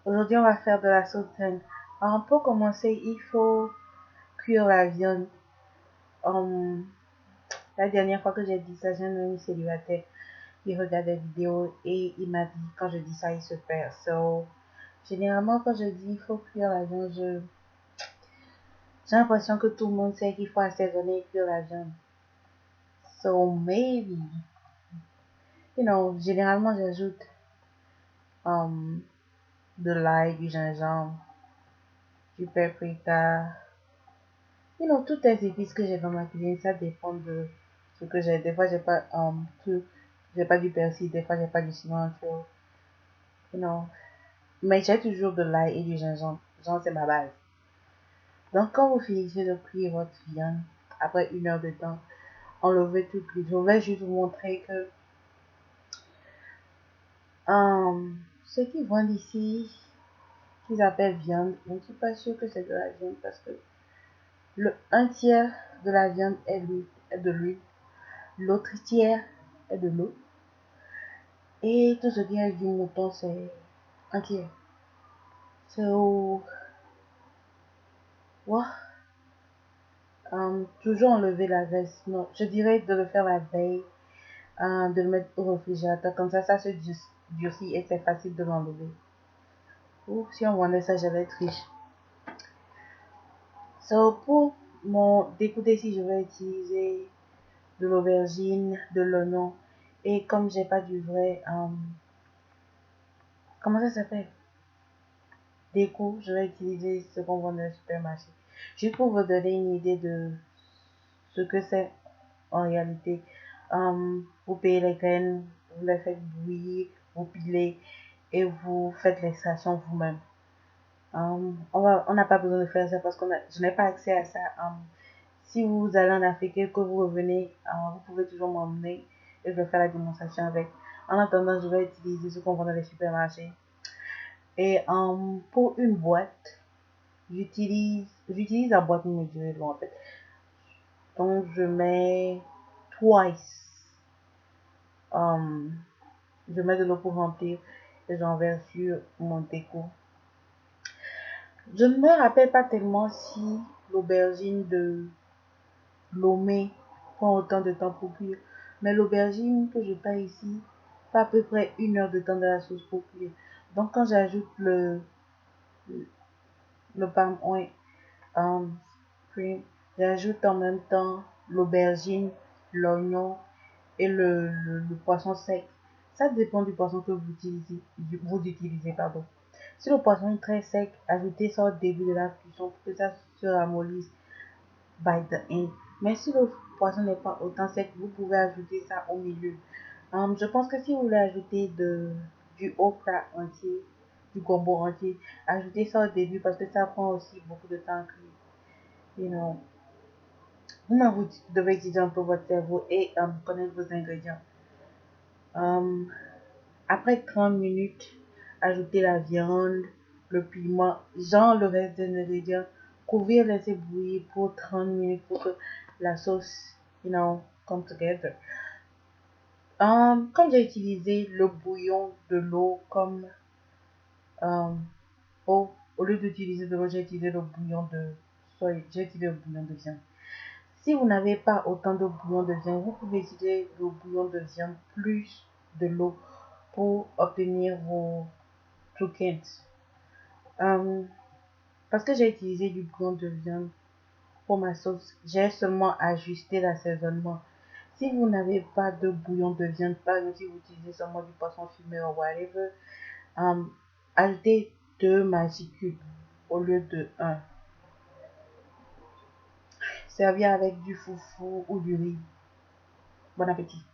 Aujourd'hui, on va faire de la sautane. Alors, pour commencer, il faut cuire la viande. Hum, la dernière fois que j'ai dit ça, j'ai un ami célibataire qui regarde des vidéos et il m'a dit quand je dis ça, il se perd. So, généralement, quand je dis il faut cuire la viande, j'ai l'impression que tout le monde sait qu'il faut assaisonner et cuire la viande. So, maybe, généralement, j'ajoute hum, de l'ail, du gingembre, du paprika, toutes les épices que j'ai dans ma cuisine, ça dépend de ce que j'ai. Des fois, j'ai pas j'ai pas du persil, des fois, j'ai pas du cilantro, you know. Mais j'ai toujours de l'ail et du gingembre. Genre, c'est ma base. Donc, quand vous finissez de cuire votre viande, après 1 heure de temps, enlevez tout cuit. Je vais juste vous montrer que ce qu'ils vendent ici, qu'ils appellent viande, je ne suis pas sûre que c'est de la viande parce que un tiers de la viande est de l'huile, l'autre tiers est de l'eau. Et tout ce qui est du mouton, c'est entier. So, ouais, toujours enlever la graisse. Non, je dirais de le faire la veille, de le mettre au réfrigérateur. Comme ça se durcit et c'est facile de l'enlever. Ou si on vendait ça, j'allais être riche. So, pour mon découpé ici, je vais utiliser de l'aubergine, de l'oignon. Et comme j'ai pas du vrai, comment ça s'appelle? Découp, je vais utiliser ce qu'on vend dans le supermarché. Juste pour vous donner une idée de ce que c'est en réalité. Vous payez les graines, vous les faites bouillir, vous pilez et vous faites l'extraction vous-même. On n'a pas besoin de faire ça parce que je n'ai pas accès à ça. Si vous allez en Afrique et que vous revenez, vous pouvez toujours m'emmener et je vais faire la démonstration avec. En attendant, je vais utiliser ce qu'on vend dans les supermarchés. Et pour une boîte, j'utilise la boîte mesurée en fait. Donc je mets twice. Je mets de l'eau pour remplir et j'en verse sur mon déco. Je ne me rappelle pas tellement si l'aubergine de Lomé prend autant de temps pour cuire. Mais l'aubergine que je paye ici fait à peu près 1 heure de temps de la sauce pour cuire. Donc quand j'ajoute le palm oil cream, j'ajoute en même temps l'aubergine, l'oignon et le poisson sec. Ça dépend du poisson que vous utilisez, pardon. Si le poisson est très sec, ajoutez ça au début de la cuisson pour que ça se ramollisse by the end. Mais si le poisson n'est pas autant sec, vous pouvez ajouter ça au milieu. Je pense que si vous voulez ajouter du okra entier, du gombo entier, ajoutez ça au début parce que ça prend aussi beaucoup de temps à cuire. You know. Vous devez utiliser un peu votre cerveau et connaître vos ingrédients. Après 30 minutes, ajoutez la viande, le piment, genre le reste des ingrédients. Couvrir, laisser bouillir pour 30 minutes pour que la sauce, come together. Comme j'ai utilisé le bouillon de l'eau comme au lieu d'utiliser de l'eau, j'ai utilisé le bouillon de soya, j'ai utilisé le bouillon de viande. Si vous n'avez pas autant de bouillon de viande, vous pouvez utiliser le bouillon de viande plus de l'eau pour obtenir vos chickens. Parce que j'ai utilisé du bouillon de viande pour ma sauce, j'ai seulement ajusté l'assaisonnement. Si vous n'avez pas de bouillon de viande, par exemple si vous utilisez seulement du poisson fumé ou whatever, ajoutez 2 Maggi cubes au lieu de 1. Servir avec du foufou ou du riz. Bon appétit.